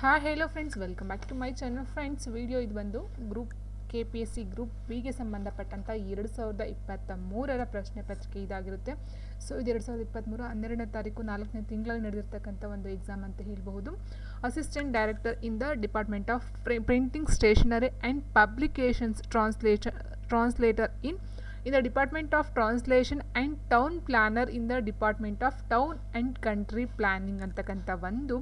Hi hello friends, welcome back to my channel. Friends, video ಇದು ಬಂದು group KPSC group ಬಿಗೆ ಸಂಬಂಧಪಟ್ಟಂಥ 2023ರ ಪ್ರಶ್ನೆ ಪತ್ರಿಕೆ ಇದಾಗಿರುತ್ತೆ. ಸೊ ಇದು 2023 12ನೇ ತಾರೀಕು 4ನೇ ತಿಂಗಳಲ್ಲಿ ನಡೆದಿರ್ತಕ್ಕಂಥ ಒಂದು ಎಕ್ಸಾಮ್ ಅಂತ ಹೇಳಬಹುದು. Assistant director in the department of printing stationery and publications translator in the Department of Translation and Town Planner in the Department of Town and Country Planning ಅಂತಕ್ಕಂಥ ಒಂದು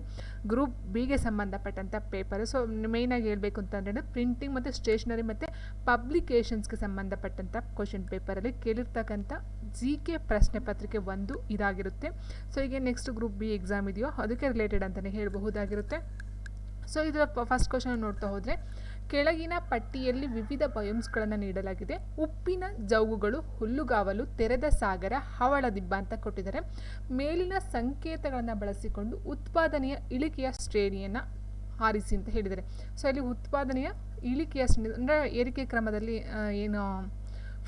ಗ್ರೂಪ್ ಬಿಗೆ ಸಂಬಂಧಪಟ್ಟಂಥ ಪೇಪರ್. ಸೊ ಮೇಯ್ನಾಗಿ ಹೇಳಬೇಕು ಅಂತಂದರೆ printing ಮತ್ತು stationery ಮತ್ತು ಪಬ್ಲಿಕೇಶನ್ಸ್ಗೆ ಸಂಬಂಧಪಟ್ಟಂಥ ಕ್ವಶನ್ ಪೇಪರಲ್ಲಿ ಕೇಳಿರ್ತಕ್ಕಂಥ GK ಪ್ರಶ್ನೆ ಪತ್ರಿಕೆ ಒಂದು ಇದಾಗಿರುತ್ತೆ. ಸೊ ಈಗ ನೆಕ್ಸ್ಟ್ ಗ್ರೂಪ್ ಬಿ ಎಕ್ಸಾಮ್ ಇದೆಯೋ ಅದಕ್ಕೆ ರಿಲೇಟೆಡ್ ಅಂತಲೇ ಹೇಳಬಹುದಾಗಿರುತ್ತೆ. ಸೊ ಇದರ ಫಸ್ಟ್ ಕ್ವಶನ್ ನೋಡ್ತಾ ಹೋದರೆ, ಕೆಳಗಿನ ಪಟ್ಟಿಯಲ್ಲಿ ವಿವಿಧ ಬಯೋಮ್ಸ್ಗಳನ್ನು ನೀಡಲಾಗಿದೆ. ಉಪ್ಪಿನ ಜೌಗುಗಳು, ಹುಲ್ಲುಗಾವಲು, ತೆರೆದ ಸಾಗರ, ಹವಳದಿಬ್ಬ ಅಂತ ಕೊಟ್ಟಿದ್ದಾರೆ. ಮೇಲಿನ ಸಂಕೇತಗಳನ್ನು ಬಳಸಿಕೊಂಡು ಉತ್ಪಾದನೆಯ ಇಳಿಕೆಯ ಶ್ರೇಣಿಯನ್ನು ಆರಿಸಿ ಅಂತ ಹೇಳಿದ್ದಾರೆ. ಸೊ ಇಲ್ಲಿ ಉತ್ಪಾದನೆಯ ಇಳಿಕೆಯ ಶ್ರೇಣಿ ಅಂದರೆ ಏರಿಕೆ ಕ್ರಮದಲ್ಲಿ ಏನು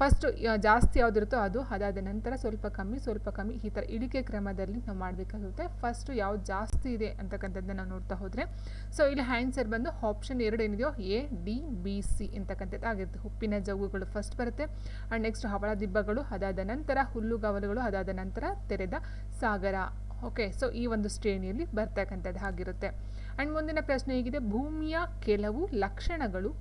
ಫಸ್ಟ್ ಜಾಸ್ತಿ ಯಾವುದಿರುತ್ತೋ ಅದು, ಅದಾದ ನಂತರ ಸ್ವಲ್ಪ ಕಮ್ಮಿ ಈ ಥರ ಇಳಿಕೆ ಕ್ರಮದಲ್ಲಿ ನಾವು ಮಾಡಬೇಕಾಗುತ್ತೆ. ಫಸ್ಟು ಯಾವ್ದು ಜಾಸ್ತಿ ಇದೆ ಅಂತಕ್ಕಂಥದ್ದನ್ನ ನಾವು ನೋಡ್ತಾ ಹೋದರೆ, ಸೊ ಇಲ್ಲಿ ಆನ್ಸರ್ ಬಂದು ಆಪ್ಷನ್ 2 ಏನಿದೆಯೋ ADBC ಅಂತಕ್ಕಂಥದ್ದು ಆಗಿರುತ್ತೆ. ಉಪ್ಪಿನ ಜೌಗುಗಳು ಫಸ್ಟ್ ಬರುತ್ತೆ, ಆ್ಯಂಡ್ ನೆಕ್ಸ್ಟ್ ಹವಳ ದಿಬ್ಬಗಳು, ಅದಾದ ನಂತರ ಹುಲ್ಲುಗಾವಲುಗಳು, ಅದಾದ ನಂತರ ತೆರೆದ ಸಾಗರ. ಓಕೆ, ಸೊ ಈ ಒಂದು ಶ್ರೇಣಿಯಲ್ಲಿ ಬರ್ತಕ್ಕಂಥದ್ದು ಆಗಿರುತ್ತೆ. ಆ್ಯಂಡ್ ಮುಂದಿನ ಪ್ರಶ್ನೆ ಹೇಗಿದೆ, ಭೂಮಿಯ ಕೆಲವು ಲಕ್ಷಣಗಳು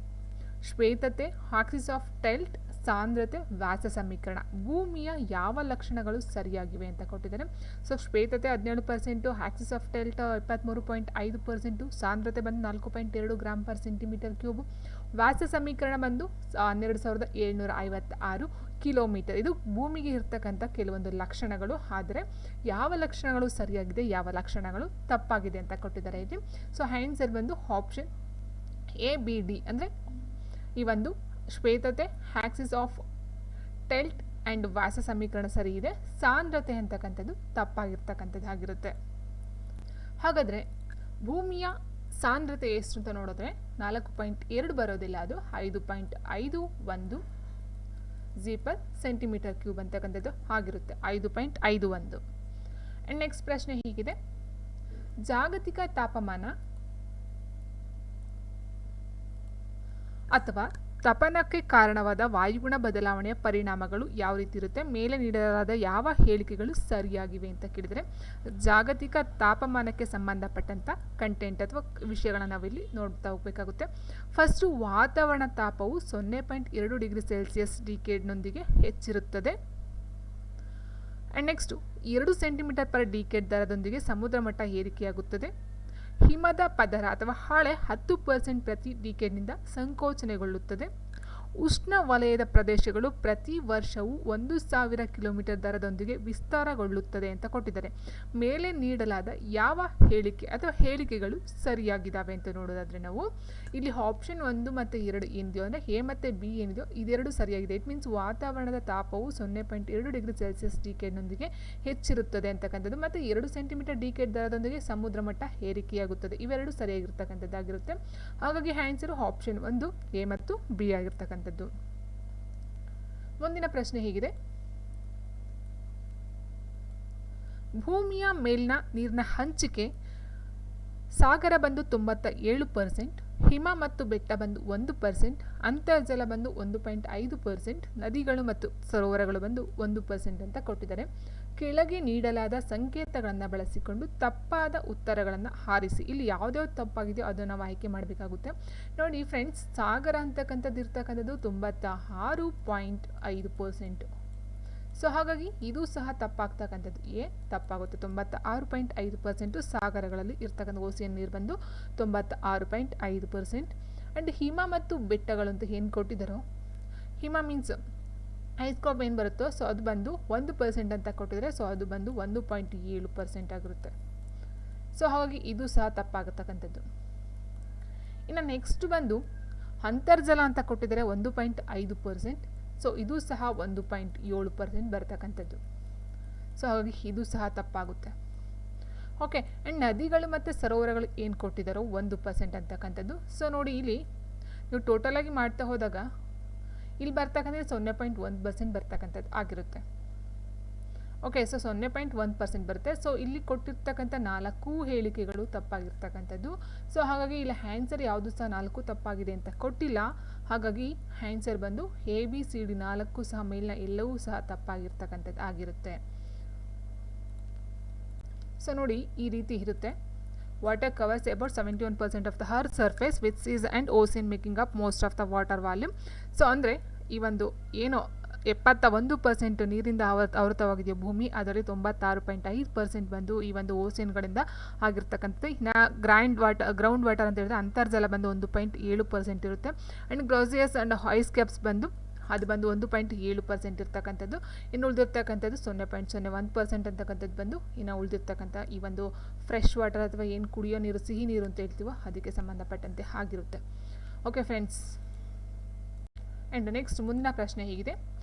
ಶ್ವೇತತೆ, ಆಕ್ಸಿಸ್ ಆಫ್ ಟೈಲ್ಟ್, ಸಾಂದ್ರತೆ, ವ್ಯಾಸ ಸಮೀಕರಣ. ಭೂಮಿಯ ಯಾವ ಲಕ್ಷಣಗಳು ಸರಿಯಾಗಿವೆ ಅಂತ ಕೊಟ್ಟಿದ್ದಾರೆ. ಸೊ ಶ್ವೇತತೆ 17%, ಆಕ್ಸಿಸ್ ಆಫ್ ಟೈಲ್ಟ್ 23.5%, ಸಾಂದ್ರತೆ ಬಂದು 4.2 ಗ್ರಾಮ್ ಪರ್ ಸೆಂಟಿಮೀಟರ್ ಕ್ಯೂಬ್, ವ್ಯಾಸ ಸಮೀಕರಣ ಬಂದು 12756 ಕಿಲೋಮೀಟರ್. ಇದು ಭೂಮಿಗೆ ಇರ್ತಕ್ಕಂಥ ಕೆಲವೊಂದು ಲಕ್ಷಣಗಳು. ಆದರೆ ಯಾವ ಲಕ್ಷಣಗಳು ಸರಿಯಾಗಿದೆ, ಯಾವ ಲಕ್ಷಣಗಳು ತಪ್ಪಾಗಿದೆ ಅಂತ ಕೊಟ್ಟಿದ್ದಾರೆ ಇಲ್ಲಿ. ಸೊ ಆನ್ಸರ್ ಬಂದು ಆಪ್ಷನ್ ABD ಅಂದರೆ ಈ ಒಂದು ಶ್ವೇತತೆ, ಆಕ್ಸಿಸ್ ಆಫ್ ಟೈಲ್ಟ್ ಆ್ಯಂಡ್ ವ್ಯಾಸ ಸಮೀಕರಣ ಸರಿ ಇದೆ. ಸಾಂದ್ರತೆ ಅಂತಕ್ಕಂಥದ್ದು ತಪ್ಪಾಗಿರ್ತಕ್ಕಂಥದ್ದು ಆಗಿರುತ್ತೆ. ಹಾಗಾದರೆ ಭೂಮಿಯ ಸಾಂದ್ರತೆ ಎಷ್ಟು ಅಂತ ನೋಡಿದ್ರೆ 4.2 ಬರೋದಿಲ್ಲ, ಅದು 5.51 ಜಿ ಪರ್ ಸೆಂಟಿಮೀಟರ್ ಕ್ಯೂಬ್ ಅಂತಕ್ಕಂಥದ್ದು ಆಗಿರುತ್ತೆ, 5.51. ಆ್ಯಂಡ್ ನೆಕ್ಸ್ಟ್ ಪ್ರಶ್ನೆ ಹೀಗಿದೆ, ಜಾಗತಿಕ ತಾಪಮಾನ ಅಥವಾ ತಪನಕ್ಕೆ ಕಾರಣವಾದ ವಾಯುಗುಣ ಬದಲಾವಣೆಯ ಪರಿಣಾಮಗಳು ಯಾವ ರೀತಿ ಇರುತ್ತೆ, ಮೇಲೆ ನೀಡಲಾದ ಯಾವ ಹೇಳಿಕೆಗಳು ಸರಿಯಾಗಿವೆ ಅಂತ ಕೇಳಿದರೆ, ಜಾಗತಿಕ ತಾಪಮಾನಕ್ಕೆ ಸಂಬಂಧಪಟ್ಟಂಥ ಕಂಟೆಂಟ್ ಅಥವಾ ವಿಷಯಗಳನ್ನು ನಾವಿಲ್ಲಿ ನೋಡ್ತಾ ಹೋಗಬೇಕಾಗುತ್ತೆ. ಫಸ್ಟು ವಾತಾವರಣ ತಾಪವು 0.2 ಡಿಗ್ರಿ ಸೆಲ್ಸಿಯಸ್ ಡಿಕೇಡ್ನೊಂದಿಗೆ ಹೆಚ್ಚಿರುತ್ತದೆ. And next 2 centimetre per decade ದರದೊಂದಿಗೆ ಸಮುದ್ರ ಮಟ್ಟ ಏರಿಕೆಯಾಗುತ್ತದೆ. ಹಿಮದ ಪದರ ಅಥವಾ ಹಾಳೆ 10% ಪ್ರತಿ ಡಿಕೇಡ್ನಿಂದ ಸಂಕೋಚನೆಗೊಳ್ಳುತ್ತದೆ. ಉಷ್ಣ ವಲಯದ ಪ್ರದೇಶಗಳು ಪ್ರತಿ ವರ್ಷವೂ 1000 ಕಿಲೋಮೀಟರ್ ದರದೊಂದಿಗೆ ವಿಸ್ತಾರಗೊಳ್ಳುತ್ತದೆ ಅಂತ ಕೊಟ್ಟಿದ್ದಾರೆ. ಮೇಲೆ ನೀಡಲಾದ ಯಾವ ಹೇಳಿಕೆ ಅಥವಾ ಹೇಳಿಕೆಗಳು ಸರಿಯಾಗಿದ್ದಾವೆ ಅಂತ ನೋಡೋದಾದರೆ ನಾವು ಇಲ್ಲಿ ಆಪ್ಷನ್ 1 ಮತ್ತು 2 ಏನಿದೆಯೋ ಅಂದರೆ A ಮತ್ತು B ಏನಿದೆಯೋ ಇದೆರಡು ಸರಿಯಾಗಿದೆ. ಇಟ್ ಮೀನ್ಸ್ ವಾತಾವರಣದ ತಾಪವು 0.2 ಡಿಗ್ರಿ ಸೆಲ್ಸಿಯಸ್ ಡಿಕೇಡ್ನೊಂದಿಗೆ ಹೆಚ್ಚಿರುತ್ತದೆ ಅಂತಕ್ಕಂಥದ್ದು, ಮತ್ತು 2 ಸೆಂಟಿಮೀಟರ್ ಡಿಕೇಡ್ ದರದೊಂದಿಗೆ ಸಮುದ್ರ ಮಟ್ಟ ಏರಿಕೆಯಾಗುತ್ತದೆ. ಇವೆರಡು ಸರಿಯಾಗಿರ್ತಕ್ಕಂಥದ್ದಾಗಿರುತ್ತೆ. ಹಾಗಾಗಿ ಆನ್ಸರು ಆಪ್ಷನ್ 1 A ಮತ್ತು B ಆಗಿರ್ತಕ್ಕಂಥದ್ದು. ಮುಂದಿನ ಪ್ರಶ್ನೆ ಹೀಗಿದೆ, ಭೂಮಿಯ ಮೇಲಿನ ನೀರಿನ ಹಂಚಿಕೆ ಸಾಗರ ಬಂದು 97%, ಹಿಮ ಮತ್ತು ಬೆಟ್ಟ ಬಂದು 1%, ಅಂತರ್ಜಲ ಬಂದು 1.5%, ನದಿಗಳು ಮತ್ತು ಸರೋವರಗಳು ಬಂದು 1% ಅಂತ ಕೊಟ್ಟಿದ್ದಾರೆ. ಕೆಳಗೆ ನೀಡಲಾದ ಸಂಕೇತಗಳನ್ನು ಬಳಸಿಕೊಂಡು ತಪ್ಪಾದ ಉತ್ತರಗಳನ್ನು ಆರಿಸಿ. ಇಲ್ಲಿ ಯಾವುದ್ಯಾವ್ದು ತಪ್ಪಾಗಿದೆಯೋ ಅದನ್ನು ನಾವು ಆಯ್ಕೆ ಮಾಡಬೇಕಾಗುತ್ತೆ. ನೋಡಿ ಫ್ರೆಂಡ್ಸ್, ಸಾಗರ ಅಂತಕ್ಕಂಥದ್ದು ಇರ್ತಕ್ಕಂಥದ್ದು 96.5%. ಸೊ ಹಾಗಾಗಿ ಇದು ಸಹ ತಪ್ಪಾಗ್ತಕ್ಕಂಥದ್ದು ತಪ್ಪಾಗುತ್ತೆ. 96.5% ಸಾಗರಗಳಲ್ಲಿ ಇರ್ತಕ್ಕಂಥ ಓಸಿಯನ್ ನೀರು ಬಂದು 96.5%. ಆ್ಯಂಡ್ ಹಿಮ ಮತ್ತು ಬೆಟ್ಟಗಳು ಅಂತ ಏನು ಕೊಟ್ಟಿದ್ದಾರೋ, ಹಿಮ ಮೀನ್ಸ್ ಐಸ್ಕಾಪ್ ಏನು ಬರುತ್ತೋ, ಸೊ ಅದು ಬಂದು 1% ಅಂತ ಕೊಟ್ಟಿದ್ದಾರೆ. ಸೊ ಅದು ಬಂದು 1.7% ಆಗಿರುತ್ತೆ. ಸೊ ಹಾಗಾಗಿ ಇದು ಸಹ ತಪ್ಪಾಗತಕ್ಕಂಥದ್ದು. ಇನ್ನು ನೆಕ್ಸ್ಟ್ ಬಂದು ಅಂತರ್ಜಲ ಅಂತ ಕೊಟ್ಟಿದ್ದಾರೆ 1.5%. ಸೊ ಇದು ಸಹ 1.7% ಬರ್ತಕ್ಕಂಥದ್ದು. ಸೊ ಹಾಗಾಗಿ ಇದು ಸಹ ತಪ್ಪಾಗುತ್ತೆ. ಓಕೆ, ಆ್ಯಂಡ್ ನದಿಗಳು ಮತ್ತು ಸರೋವರಗಳು ಏನು ಕೊಟ್ಟಿದ್ದಾರೋ 1% ಅಂತಕ್ಕಂಥದ್ದು. ಸೊ ನೋಡಿ, ಇಲ್ಲಿ ನೀವು ಟೋಟಲಾಗಿ ಮಾಡ್ತಾ ಹೋದಾಗ ಇಲ್ಲಿ ಬರ್ತಕ್ಕಂಥದ್ದು 0.1% ಬರ್ತಕ್ಕಂಥದ್ದು ಆಗಿರುತ್ತೆ. ಓಕೆ, ಸೊ 0.1% ಬರುತ್ತೆ. ಸೊ ಇಲ್ಲಿ ಕೊಟ್ಟಿರ್ತಕ್ಕಂಥ 4 ಹೇಳಿಕೆಗಳು ತಪ್ಪಾಗಿರ್ತಕ್ಕಂಥದ್ದು. ಸೊ ಹಾಗಾಗಿ ಇಲ್ಲಿ ಆನ್ಸರ್ ಯಾವುದು ಸಹ 4 ತಪ್ಪಾಗಿದೆ ಅಂತ ಕೊಟ್ಟಿಲ್ಲ. ಹಾಗಾಗಿ ಆನ್ಸರ್ ಬಂದು ABCD 4 ಸಹ ಮೇಲಿನ ಎಲ್ಲವೂ ಸಹ ತಪ್ಪಾಗಿರ್ತಕ್ಕಂಥದ್ದು ಆಗಿರುತ್ತೆ. ಸೊ ನೋಡಿ, ಈ ರೀತಿ ಇರುತ್ತೆ. Water covers about 71% of the earth surface with seas and ocean making up most of the water volume. So ಅಂದರೆ ಈ ಒಂದು ಏನೋ 71% ನೀರಿಂದ ಆವೃತವಾಗಿದೆಯೋ ಭೂಮಿ, ಅದರಲ್ಲಿ 96.5% ಬಂದು ಈ ಒಂದು ಓಷನ್ಗಳಿಂದ ಆಗಿರ್ತಕ್ಕಂಥದ್ದು. ಇನ್ನು ಗ್ರೌಂಡ್ ವಾಟರ್ ಅಂತ ಹೇಳಿದ್ರೆ ಅಂತರ್ಜಲ ಬಂದು 1.7% ಇರುತ್ತೆ. ಆ್ಯಂಡ್ ಗ್ರೋಸಿಯಸ್ ಆ್ಯಂಡ್ ಐಸ್ ಕ್ಯಾಪ್ಸ್ ಬಂದು ಅದು ಬಂದು 1.7% ಇರ್ತಕ್ಕಂಥದ್ದು. ಇನ್ನು ಉಳಿದಿರ್ತಕ್ಕಂಥದ್ದು 0.01% ಅಂತಕ್ಕಂಥದ್ದು ಬಂದು ಇನ್ನು ಉಳಿದಿರ್ತಕ್ಕಂಥ ಈ ಒಂದು ಫ್ರೆಶ್ ವಾಟರ್ ಅಥವಾ ಏನು ಕುಡಿಯೋ ನೀರು, ಸಿಹಿ ನೀರು ಅಂತ ಹೇಳ್ತೀವೋ ಅದಕ್ಕೆ ಸಂಬಂಧಪಟ್ಟಂತೆ ಆಗಿರುತ್ತೆ. ಓಕೆ ಫ್ರೆಂಡ್ಸ್, ಆ್ಯಂಡ್ ನೆಕ್ಸ್ಟ್ ಮುಂದಿನ ಪ್ರಶ್ನೆ ಹೀಗಿದೆ.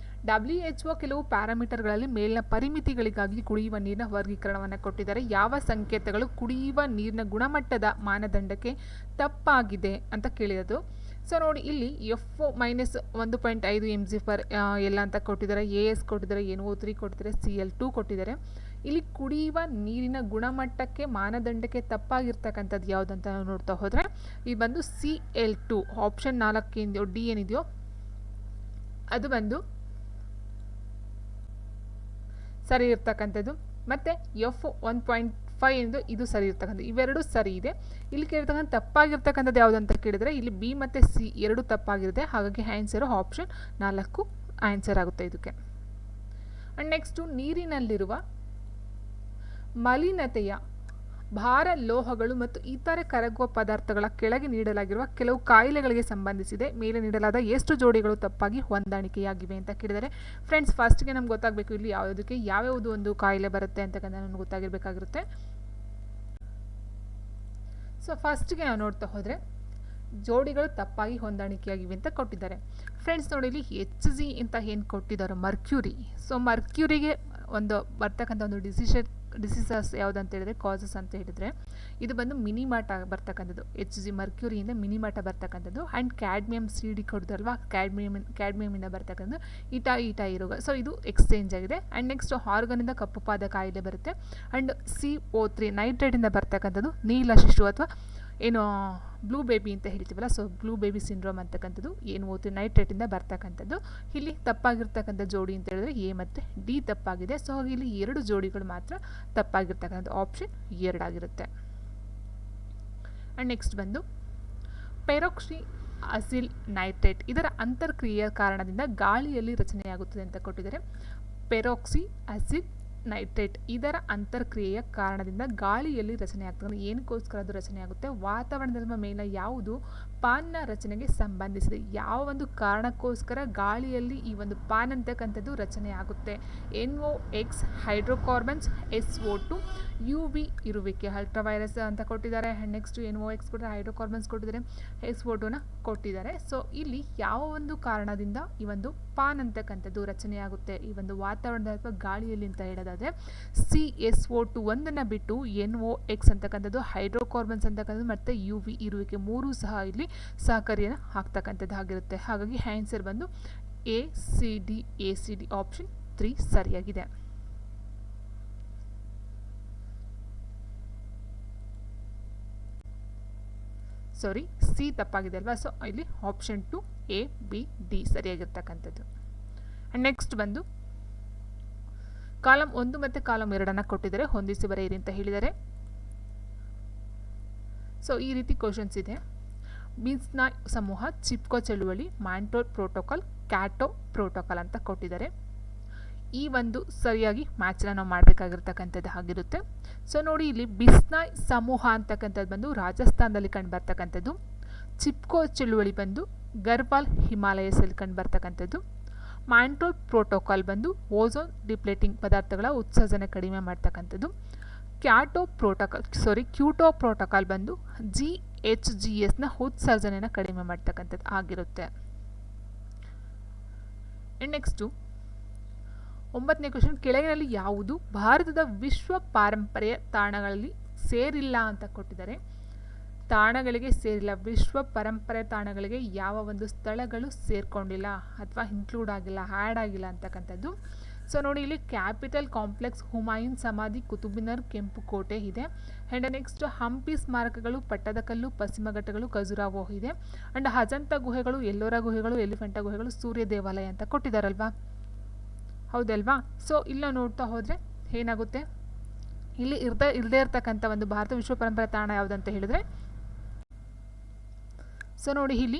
WHO ಕೆಲವು ಪ್ಯಾರಾಮೀಟರ್ಗಳಲ್ಲಿ ಮೇಲಿನ ಪರಿಮಿತಿಗಳಿಗಾಗಿ ಕುಡಿಯುವ ನೀರಿನ ವರ್ಗೀಕರಣವನ್ನು ಕೊಟ್ಟಿದ್ದಾರೆ. ಯಾವ ಸಂಕೇತಗಳು ಕುಡಿಯುವ ನೀರಿನ ಗುಣಮಟ್ಟದ ಮಾನದಂಡಕ್ಕೆ ತಪ್ಪಾಗಿದೆ ಅಂತ ಕೇಳಿರೋದು. ಸೊ ನೋಡಿ, ಇಲ್ಲಿ F-1.5 mg/L ಅಂತ ಕೊಟ್ಟಿದ್ದಾರೆ, AS ಕೊಟ್ಟಿದ್ದಾರೆ, NO3 ಕೊಟ್ಟಿದ್ದಾರೆ, Cl2 ಕೊಟ್ಟಿದ್ದಾರೆ. ಇಲ್ಲಿ ಕುಡಿಯುವ ನೀರಿನ ಗುಣಮಟ್ಟಕ್ಕೆ ಮಾನದಂಡಕ್ಕೆ ತಪ್ಪಾಗಿರ್ತಕ್ಕಂಥದ್ದು ಯಾವುದಂತ ನಾವು ನೋಡ್ತಾ ಹೋದರೆ ಇದು ಬಂದು Cl2 ಆಪ್ಷನ್ 4 ಡಿ ಏನಿದೆಯೋ ಅದು ಬಂದು ಸರಿ ಇರ್ತಕ್ಕಂಥದ್ದು. ಮತ್ತು F-1.5 ಎಂದು ಇದು ಸರಿ ಇರ್ತಕ್ಕಂಥದ್ದು. ಇವೆರಡು ಸರಿ ಇದೆ. ಇಲ್ಲಿ ಕೇಳಿರ್ತಕ್ಕಂಥ ತಪ್ಪಾಗಿರ್ತಕ್ಕಂಥದ್ದು ಯಾವುದು ಅಂತ ಕೇಳಿದರೆ ಇಲ್ಲಿ B ಮತ್ತು C ಎರಡು ತಪ್ಪಾಗಿರುತ್ತೆ. ಹಾಗಾಗಿ ಆನ್ಸರು ಆಪ್ಷನ್ 4 ಆನ್ಸರ್ ಆಗುತ್ತೆ ಇದಕ್ಕೆ. ಆ್ಯಂಡ್ ನೆಕ್ಸ್ಟು, ನೀರಿನಲ್ಲಿರುವ ಮಲಿನತೆಯ ಭಾರ, ಲೋಹಗಳು ಮತ್ತು ಇತರೆ ಕರಗುವ ಪದಾರ್ಥಗಳ ಕೆಳಗೆ ನೀಡಲಾಗಿರುವ ಕೆಲವು ಕಾಯಿಲೆಗಳಿಗೆ ಸಂಬಂಧಿಸಿದೆ. ಮೇಲೆ ನೀಡಲಾದ ಎಷ್ಟು ಜೋಡಿಗಳು ತಪ್ಪಾಗಿ ಹೊಂದಾಣಿಕೆಯಾಗಿವೆ ಅಂತ ಕೇಳಿದರೆ ಫ್ರೆಂಡ್ಸ್, ಫಸ್ಟ್ಗೆ ನಮ್ಗೆ ಗೊತ್ತಾಗಬೇಕು ಇಲ್ಲಿ ಯಾವುದಕ್ಕೆ ಯಾವ್ಯಾವುದು ಒಂದು ಕಾಯಿಲೆ ಬರುತ್ತೆ ಅಂತಕ್ಕಂಥ ನಮ್ಗೆ ಗೊತ್ತಾಗಿರಬೇಕಾಗಿರುತ್ತೆ. ಸೊ ಫಸ್ಟ್ಗೆ ನಾವು ನೋಡ್ತಾ ಹೋದರೆ ಜೋಡಿಗಳು ತಪ್ಪಾಗಿ ಹೊಂದಾಣಿಕೆಯಾಗಿವೆ ಅಂತ ಕೊಟ್ಟಿದ್ದಾರೆ. ಫ್ರೆಂಡ್ಸ್ ನೋಡಿ, ಇಲ್ಲಿ HG ಅಂತ ಏನು ಕೊಟ್ಟಿದ್ದಾರೆ ಮರ್ಕ್ಯೂರಿ. ಸೊ ಮರ್ಕ್ಯೂರಿಗೆ ಒಂದು ಬರ್ತಕ್ಕಂಥ ಒಂದು ಡಿಸೀಸಸ್ ಯಾವುದಂತ ಹೇಳಿದ್ರೆ ಕಾಸಸ್ ಅಂತ ಹೇಳಿದರೆ ಇದು ಬಂದು ಮಿನಿಮಾಟ ಬರ್ತಕ್ಕಂಥದ್ದು. HG ಮರ್ಕ್ಯೂರಿಯಿಂದ ಮಿನಿಮಾಟ ಬರ್ತಕ್ಕಂಥದ್ದು. ಆ್ಯಂಡ್ ಕ್ಯಾಡ್ಮಿಯಂ CD ಕೊಡ್ತಾರಲ್ವ, ಕ್ಯಾಡ್ಮಿಯಮಿಂದ ಬರ್ತಕ್ಕಂಥದ್ದು ಈಟಾ ಈ ರೋಗ. ಸೊ ಇದು ಎಕ್ಸ್ಚೇಂಜ್ ಆಗಿದೆ. ಆ್ಯಂಡ್ ನೆಕ್ಸ್ಟ್ ಹಾರ್ಗನಿಂದ ಕಪ್ಪು ಪಾದ ಕಾಯಿಲೆ ಬರುತ್ತೆ. ಆ್ಯಂಡ್ CO3 ನೈಟ್ರೇಟಿಂದ ಬರ್ತಕ್ಕಂಥದ್ದು ನೀಲ ಶಿಶು ಅಥವಾ ಏನು ಬ್ಲೂ ಬೇಬಿ ಅಂತ ಹೇಳ್ತೀವಲ್ಲ, ಸೊ ಬ್ಲೂ ಬೇಬಿ ಸಿಂಡ್ರೋಮ್ ಅಂತಕ್ಕಂಥದ್ದು NO3 ನೈಟ್ರೇಟಿಂದ ಬರ್ತಕ್ಕಂಥದ್ದು. ಇಲ್ಲಿ ತಪ್ಪಾಗಿರ್ತಕ್ಕಂಥ ಜೋಡಿ ಅಂತ ಹೇಳಿದ್ರೆ A ಮತ್ತು D ತಪ್ಪಾಗಿದೆ. ಸೊ ಇಲ್ಲಿ 2 ಜೋಡಿಗಳು ಮಾತ್ರ ತಪ್ಪಾಗಿರ್ತಕ್ಕಂಥ ಆಪ್ಷನ್ 2 ಆಗಿರುತ್ತೆ. ಆ್ಯಂಡ್ ನೆಕ್ಸ್ಟ್ ಬಂದು ಪೆರಾಕ್ಸಿ ಅಸಿಲ್ ನೈಟ್ರೇಟ್ ಇದರ ಅಂತರ್ಕ್ರಿಯೆಯ ಕಾರಣದಿಂದ ಗಾಳಿಯಲ್ಲಿ ರಚನೆಯಾಗುತ್ತದೆ ಅಂತ ಕೊಟ್ಟಿದ್ದಾರೆ. ಪೆರಾಕ್ಸಿ ಅಸಿಡ್ ನೈಟ್ರೇಟ್ ಇದರ ಅಂತರ್ಕ್ರಿಯೆಯ ಕಾರಣದಿಂದ ಗಾಳಿಯಲ್ಲಿ ರಚನೆ ಆಗ್ತದೆ. ಏನಕ್ಕೋಸ್ಕರ ಅದು ರಚನೆ ಆಗುತ್ತೆ? ವಾತಾವರಣದ ಮೇಲೆ ಯಾವುದು ಪಾನ್ನ ರಚನೆಗೆ ಸಂಬಂಧಿಸಿದೆ. ಯಾವ ಒಂದು ಕಾರಣಕ್ಕೋಸ್ಕರ ಗಾಳಿಯಲ್ಲಿ ಈ ಒಂದು ಪಾನ್ ಅಂತಕ್ಕಂಥದ್ದು ರಚನೆ ಆಗುತ್ತೆ? NOx ಹೈಡ್ರೋಕಾರ್ಬನ್ಸ್, SO2 UV ಇರುವಿಕೆ ಅಲ್ಟ್ರಾವೈರಸ್ ಅಂತ ಕೊಟ್ಟಿದ್ದಾರೆ. ನೆಕ್ಸ್ಟ್ NOx ಕೊಟ್ಟರೆ, ಹೈಡ್ರೋಕಾರ್ಬನ್ಸ್ ಕೊಟ್ಟಿದ್ದಾರೆ, SO2ನ ಕೊಟ್ಟಿದ್ದಾರೆ. ಸೊ ಇಲ್ಲಿ ಯಾವ ಒಂದು ಕಾರಣದಿಂದ ಈ ಒಂದು ಪಾನ್ ಅಂತಕ್ಕಂಥದ್ದು ರಚನೆಯಾಗುತ್ತೆ ಈ ಒಂದು ವಾತಾವರಣದ ಅಥವಾ ಗಾಳಿಯಲ್ಲಿ ಅಂತ ಹೇಳೋದಾದರೆ CSO2 ಒಂದನ್ನು ಬಿಟ್ಟು NOx ಅಂತಕ್ಕಂಥದ್ದು, ಹೈಡ್ರೋಕಾರ್ಬನ್ಸ್ ಅಂತಕ್ಕಂಥದ್ದು ಮತ್ತು UV ಇರುವಿಕೆ 3 ಸಹ ಇಲ್ಲಿ ಸಹಕಾರಿಯನ್ನು ಆಗ್ತಕ್ಕಂಥದ್ದು ಆಗಿರುತ್ತೆ. ಹಾಗಾಗಿ ಆನ್ಸರ್ ಬಂದು ACD ಆಪ್ಷನ್ 3 ಸರಿಯಾಗಿದೆ. ಸಾರಿ, ಸಿ ತಪ್ಪಾಗಿದೆ ಅಲ್ವಾ. ಸೊ ಇಲ್ಲಿ ಆಪ್ಷನ್ 2 ABD ಸರಿಯಾಗಿರ್ತಕ್ಕಂಥದ್ದು. ನೆಕ್ಸ್ಟ್ ಬಂದು ಕಾಲಮ್ 1 ಮತ್ತು ಕಾಲಮ್ 2 ಕೊಟ್ಟಿದ್ದಾರೆ, ಹೊಂದಿಸಿ ಬರೆಯಿರಿ ಅಂತ ಹೇಳಿದ್ದಾರೆ. ಸೊ ಈ ರೀತಿ ಕ್ವಶನ್ಸ್ ಇದೆ. ಬಿನ್ಸ್ನಾಯ್ ಸಮೂಹ, ಚಿಪ್ಕೋ ಚಳುವಳಿ, ಮಾಂಟ್ರೋಲ್ ಪ್ರೋಟೋಕಾಲ್, ಕ್ಯಾಟೋ ಪ್ರೋಟೋಕಾಲ್ ಅಂತ ಕೊಟ್ಟಿದ್ದಾರೆ. ಈ ಒಂದು ಸರಿಯಾಗಿ ಮ್ಯಾಚನ್ನ ನಾವು ಮಾಡಬೇಕಾಗಿರ್ತಕ್ಕಂಥದ್ದು ಆಗಿರುತ್ತೆ. ಸೊ ನೋಡಿ, ಇಲ್ಲಿ ಬಿನ್ಸ್ನಾಯ್ ಸಮೂಹ ಅಂತಕ್ಕಂಥದ್ದು ಬಂದು ರಾಜಸ್ಥಾನದಲ್ಲಿ ಕಂಡು ಬರ್ತಕ್ಕಂಥದ್ದು. ಚಿಪ್ಕೋ ಚಳುವಳಿ ಬಂದು ಗರ್ವಾಲ್ ಹಿಮಾಲಯಸಲ್ಲಿ ಕಂಡು ಬರ್ತಕ್ಕಂಥದ್ದು. ಮಾಂಟ್ರೋಲ್ ಪ್ರೋಟೋಕಾಲ್ ಬಂದು ಓಝೋನ್ ಡಿಪ್ಲೇಟಿಂಗ್ ಪದಾರ್ಥಗಳ ಉತ್ಸರ್ಜನೆ ಕಡಿಮೆ ಮಾಡ್ತಕ್ಕಂಥದ್ದು. ಕ್ಯೂಟೋ ಪ್ರೋಟೋಕಾಲ್ ಬಂದು GHGSನ ಉತ್ಸರ್ಜನೆಯನ್ನು ಕಡಿಮೆ ಮಾಡ್ತಕ್ಕಂಥದ್ದು ಆಗಿರುತ್ತೆ. ನೆಕ್ಸ್ಟು 9ನೇ ಕ್ವೆಶ್ಚನ್, ಕೆಳಗಿನಲ್ಲಿ ಯಾವುದು ಭಾರತದ ವಿಶ್ವ ಪಾರಂಪರ್ಯ ತಾಣಗಳಲ್ಲಿ ಸೇರಿಲ್ಲ ಅಂತ ಕೊಟ್ಟಿದ್ದಾರೆ. ತಾಣಗಳಿಗೆ ಸೇರಿಲ್ಲ, ವಿಶ್ವ ಪರಂಪರೆ ತಾಣಗಳಿಗೆ ಯಾವ ಒಂದು ಸ್ಥಳಗಳು ಸೇರ್ಕೊಂಡಿಲ್ಲ ಅಥವಾ ಇನ್ಕ್ಲೂಡ್ ಆಗಿಲ್ಲ, ಆ್ಯಡ್ ಆಗಿಲ್ಲ ಅಂತಕ್ಕಂಥದ್ದು. ಸೊ ನೋಡಿ ಇಲ್ಲಿ ಕ್ಯಾಪಿಟಲ್ ಕಾಂಪ್ಲೆಕ್ಸ್, ಹುಮಾಯೂನ್ ಸಮಾಧಿ, ಕುತುಬಿನರ್ ಕೆಂಪು ಕೋಟೆ ಇದೆ. ಆ್ಯಂಡ್ ನೆಕ್ಸ್ಟ್ ಹಂಪಿ ಸ್ಮಾರಕಗಳು, ಪಟ್ಟದಕಲ್ಲು, ಪಶ್ಚಿಮ ಘಟ್ಟಗಳು, ಖಜುರಾಹೋ ಇದೆ. ಆ್ಯಂಡ್ ಅಜಂತ ಗುಹೆಗಳು, ಎಲ್ಲೋರಾ ಗುಹೆಗಳು, ಎಲಿಫೆಂಟಾ ಗುಹೆಗಳು, ಸೂರ್ಯ ದೇವಾಲಯ ಅಂತ ಕೊಟ್ಟಿದ್ದಾರಲ್ವಾ, ಹೌದಲ್ವಾ. ಸೊ ಇಲ್ಲ ನೋಡ್ತಾ ಹೋದರೆ ಏನಾಗುತ್ತೆ, ಇಲ್ಲಿ ಇರದೇ ಇರ್ತಕ್ಕಂಥ ಒಂದು ಭಾರತ ವಿಶ್ವ ಪರಂಪರೆ ತಾಣ ಯಾವುದಂತ ಹೇಳಿದ್ರೆ, ಸೊ ನೋಡಿ ಇಲ್ಲಿ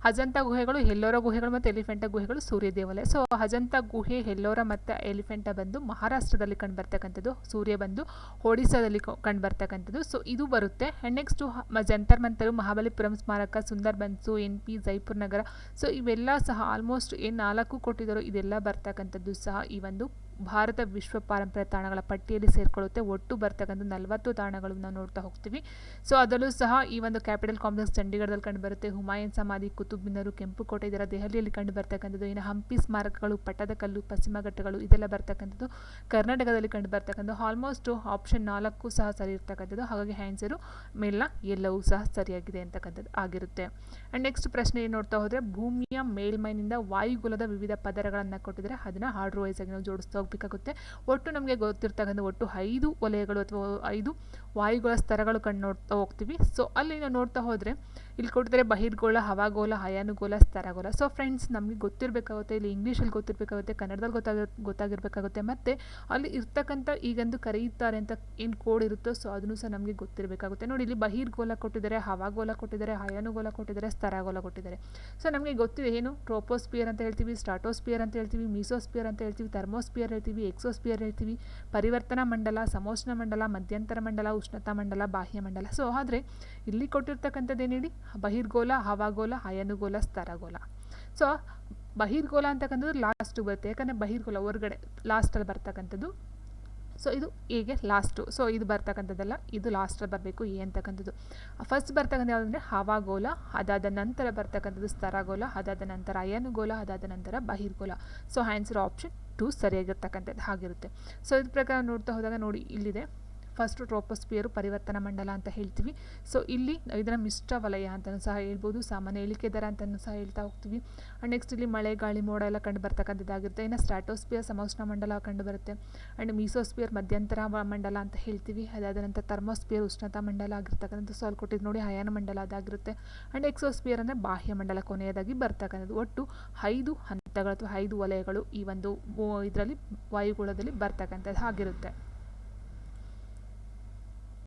ಅಜಂತ ಗುಹೆಗಳು, ಎಲ್ಲೋರಾ ಗುಹೆಗಳು ಮತ್ತು ಎಲಿಫೆಂಟಾ ಗುಹೆಗಳು, ಸೂರ್ಯ ದೇವಾಲಯ. ಸೊ ಅಜಂತ ಗುಹೆ, ಎಲ್ಲೋರಾ ಮತ್ತು ಎಲಿಫೆಂಟಾ ಬಂದು ಮಹಾರಾಷ್ಟ್ರದಲ್ಲಿ ಕಂಡುಬರ್ತಕ್ಕಂಥದ್ದು, ಸೂರ್ಯ ಬಂದು ಒಡಿಸ್ಸಾದಲ್ಲಿ ಕಂಡುಬರ್ತಕ್ಕಂಥದ್ದು. ಸೊ ಇದು ಬರುತ್ತೆ. ಆ್ಯಂಡ್ ನೆಕ್ಸ್ಟು ಜಂತರ್ ಮಂತರು, ಮಹಾಬಲಿಪುರಂ ಸ್ಮಾರಕ, ಸುಂದರ್ ಬನ್ಸು, NP, ಜೈಪುರ್ ನಗರ. ಸೊ ಇವೆಲ್ಲ ಸಹ ಆಲ್ಮೋಸ್ಟ್ ಏನು 4 ಕೊಟ್ಟಿದ್ದಾರೋ ಇದೆಲ್ಲ ಬರ್ತಕ್ಕಂಥದ್ದು ಸಹ ಈ ಒಂದು ಭಾರತ ವಿಶ್ವ ಪಾರಂಪರ್ಯ ತಾಣಗಳ ಪಟ್ಟಿಯಲ್ಲಿ ಸೇರಿಕೊಳ್ಳುತ್ತೆ. ಒಟ್ಟು ಬರ್ತಕ್ಕಂಥ 40 ತಾಣಗಳು ನಾವು ನೋಡ್ತಾ ಹೋಗ್ತೀವಿ. ಸೊ ಅದರಲ್ಲೂ ಸಹ ಈ ಒಂದು ಕ್ಯಾಪಿಟಲ್ ಕಾಂಪ್ಲೆಕ್ಸ್ ಚಂಡೀಗಢದಲ್ಲಿ ಕಂಡುಬರುತ್ತೆ. ಹುಮಾಯೂನ್ ಸಮಾಧಿ, ಕುತುಬ್ ಮಿನಾರ್, ಕೆಂಪು ಕೋಟೆ ಇದರ ದೆಹಲಿಯಲ್ಲಿ ಕಂಡು ಬರ್ತಕ್ಕಂಥದ್ದು. ಇನ್ನು ಹಂಪಿ ಸ್ಮಾರಕಗಳು, ಪಟ್ಟದಕಲ್ಲು, ಪಶ್ಚಿಮ ಘಟ್ಟಗಳು ಇದೆಲ್ಲ ಬರ್ತಕ್ಕಂಥದ್ದು ಕರ್ನಾಟಕದಲ್ಲಿ ಕಂಡು ಬರ್ತಕ್ಕಂಥದ್ದು. ಆಲ್ಮೋಸ್ಟ್ ಆಪ್ಷನ್ 4 ಸಹ ಸರಿ ಇರ್ತಕ್ಕಂಥದ್ದು. ಹಾಗಾಗಿ ಆನ್ಸರು ಮೇಲ್ನ ಎಲ್ಲವೂ ಸಹ ಸರಿಯಾಗಿದೆ ಅಂತಕ್ಕಂಥದ್ದು ಆಗಿರುತ್ತೆ. ಆ್ಯಂಡ್ ನೆಕ್ಸ್ಟ್ ಪ್ರಶ್ನೆ ಏನು ನೋಡ್ತಾ ಹೋದರೆ, ಭೂಮಿಯ ಮೇಲ್ಮೈನಿಂದ ವಾಯುಗುಲದ ವಿವಿಧ ಪದರಗಳನ್ನು ಕೊಟ್ಟಿದ್ದಾರೆ, ಅದನ್ನು ಆರ್ಡರ್ ವೈಸ್ ಆಗಿ ನಾವು ಜೋಡಿಸ್ತಾ ಹೋಗಬೇಕಾಗುತ್ತೆ. ಒಟ್ಟು ನಮಗೆ ಗೊತ್ತಿರ್ತಕ್ಕಂಥ ಒಟ್ಟು 5 ವಲಯಗಳು ಅಥವಾ 5 ವಾಯುಗೋಳ ಸ್ತರಗಳು ಕಂಡು ನೋಡ್ತಾ ಹೋಗ್ತೀವಿ. ಸೊ ಅಲ್ಲಿ ನಾವು ನೋಡ್ತಾ ಹೋದರೆ ಇಲ್ಲಿ ಕೊಟ್ಟಿದ್ದಾರೆ ಬಹಿರ್ಗೋಳ, ಹವಾಗೋಳ, ಅಯಾನುಗೋಳ, ಸ್ತರಗೋಳ. ಸೊ ಫ್ರೆಂಡ್ಸ್ ನಮಗೆ ಗೊತ್ತಿರಬೇಕಾಗುತ್ತೆ, ಇಲ್ಲಿ ಇಂಗ್ಲೀಷಲ್ಲಿ ಗೊತ್ತಿರಬೇಕಾಗುತ್ತೆ, ಕನ್ನಡದಲ್ಲಿ ಗೊತ್ತಾಗಿರಬೇಕಾಗುತ್ತೆ, ಮತ್ತು ಅಲ್ಲಿ ಇರ್ತಕ್ಕಂಥ ಈಗಂದು ಕರೆಯುತ್ತಾರೆ ಅಂತ ಏನು ಕೋಡ್ ಇರುತ್ತೋ ಸೊ ಅದನ್ನು ಸಹ ನಮಗೆ ಗೊತ್ತಿರಬೇಕಾಗುತ್ತೆ. ನೋಡಿ ಇಲ್ಲಿ ಬಹಿರ್ಗೋಳ ಕೊಟ್ಟಿದ್ದಾರೆ, ಹವಾಗೋಳ ಕೊಟ್ಟಿದ್ದಾರೆ, ಅಯಾನುಗೋಳ ಕೊಟ್ಟಿದ್ದಾರೆ, ಸ್ತರಗೋಳ ಕೊಟ್ಟಿದ್ದಾರೆ. ಸೊ ನಮಗೆ ಗೊತ್ತಿದೆ ಏನು, ಟ್ರೋಪೋಸ್ಪಿಯರ್ ಅಂತ ಹೇಳ್ತೀವಿ, ಸ್ಟ್ರಾಟೋಸ್ಪಿಯರ್ ಅಂತ ಹೇಳ್ತೀವಿ, ಮೀಸೋಸ್ಪಿಯರ್ ಅಂತ ಹೇಳ್ತೀವಿ, ಥರ್ಮೋಸ್ಪಿಯರ್ ಹೇಳ್ತೀವಿ, ಎಕ್ಸೋಸ್ಪಿಯರ್ ಹೇಳ್ತೀವಿ, ಪರಿವರ್ತನಾ ಮಂಡಲ, ಸಮೋಷ್ಣ ಮಂಡಲ, ಮಧ್ಯಂತರ ಮಂಡಲ, ಉಷ್ಣತಾ ಮಂಡಲ, ಬಾಹ್ಯ ಮಂಡಲ. ಸೊ ಆದರೆ ಇಲ್ಲಿ ಕೊಟ್ಟಿರ್ತಕ್ಕಂಥದ್ದೇನು ಹೇಳಿ, ಬಹಿರ್ಗೋಳ, ಹವಾಗೋಳ, ಅಯಾನುಗೋಳ, ಸ್ತರಗೋಳ. ಸೊ ಬಹಿರ್ಗೋಳ ಅಂತಕ್ಕಂಥದ್ದು ಲಾಸ್ಟ್ ಬರುತ್ತೆ, ಯಾಕಂದರೆ ಬಹಿರ್ಗೋಳ ಹೊರಗಡೆ ಲಾಸ್ಟಲ್ಲಿ ಬರ್ತಕ್ಕಂಥದ್ದು. ಸೊ ಇದು ಹೇಗೆ ಲಾಸ್ಟು, ಸೊ ಇದು ಬರ್ತಕ್ಕಂಥದ್ದಲ್ಲ, ಇದು ಲಾಸ್ಟಲ್ಲಿ ಬರಬೇಕು ಎ ಅಂತಕ್ಕಂಥದ್ದು. ಫಸ್ಟ್ ಬರ್ತಕ್ಕಂಥ ಯಾವುದಂದರೆ ಹವಾಗೋಳ, ಅದಾದ ನಂತರ ಬರ್ತಕ್ಕಂಥದ್ದು ಸ್ತರಗೋಳ, ಅದಾದ ನಂತರ ಅಯಾನುಗೋಳ, ಅದಾದ ನಂತರ ಬಹಿರ್ಗೋಳ. ಸೊ ಆನ್ಸರ್ ಆಪ್ಷನ್ 2 ಸರಿಯಾಗಿರ್ತಕ್ಕಂಥದ್ದು ಆಗಿರುತ್ತೆ. ಸೊ ಇದ್ರ ಪ್ರಕಾರ ನೋಡ್ತಾ ಹೋದಾಗ ನೋಡಿ ಇಲ್ಲಿದೆ ಫಸ್ಟು ಟ್ರೋಪೋಸ್ಪಿಯರು, ಪರಿವರ್ತನಾ ಮಂಡಲ ಅಂತ ಹೇಳ್ತೀವಿ. ಸೊ ಇಲ್ಲಿ ಇದನ್ನು ಮಿಶ್ರ ವಲಯ ಅಂತಲೂ ಸಹ ಹೇಳ್ಬೋದು, ಸಾಮಾನ್ಯ ಇಳಿಕೆ ದರ ಅಂತಲೂ ಸಹ ಹೇಳ್ತಾ ಹೋಗ್ತೀವಿ. ಆ್ಯಂಡ್ ನೆಕ್ಸ್ಟ್ ಇಲ್ಲಿ ಮಳೆ, ಗಾಳಿ, ಮೋಡ ಎಲ್ಲ ಕಂಡು ಬರ್ತಕ್ಕಂಥದ್ದಾಗಿರುತ್ತೆ. ಇನ್ನು ಸ್ಟ್ರಾಟೋಸ್ಪಿಯರ್ ಸಮೋಷ್ಣ ಮಂಡಲ ಕಂಡು ಬರುತ್ತೆ. ಆ್ಯಂಡ್ ಮೀಸೋಸ್ಪಿಯರ್ ಮಧ್ಯಂತರ ಮಂಡಲ ಅಂತ ಹೇಳ್ತೀವಿ. ಅದಾದ ನಂತರ ಥರ್ಮೋಸ್ಪಿಯರ್ ಉಷ್ಣತಾ ಮಂಡಲ ಆಗಿರ್ತಕ್ಕಂಥದ್ದು. ಸೊ ಅಲ್ಲಿ ಕೊಟ್ಟಿದ್ದು ನೋಡಿ ಅಯಾನ ಮಂಡಲ ಅದಾಗಿರುತ್ತೆ. ಆ್ಯಂಡ್ ಎಕ್ಸೋಸ್ಪಿಯರ್ ಅಂದರೆ ಬಾಹ್ಯ ಮಂಡಲ ಕೊನೆಯದಾಗಿ ಬರ್ತಕ್ಕಂಥದ್ದು. ಒಟ್ಟು 5 ಹಂತಗಳು ಅಥವಾ 5 ವಲಯಗಳು ಈ ಒಂದು ಇದರಲ್ಲಿ ವಾಯುಗೋಳದಲ್ಲಿ ಬರ್ತಕ್ಕಂಥದ್ದು ಆಗಿರುತ್ತೆ.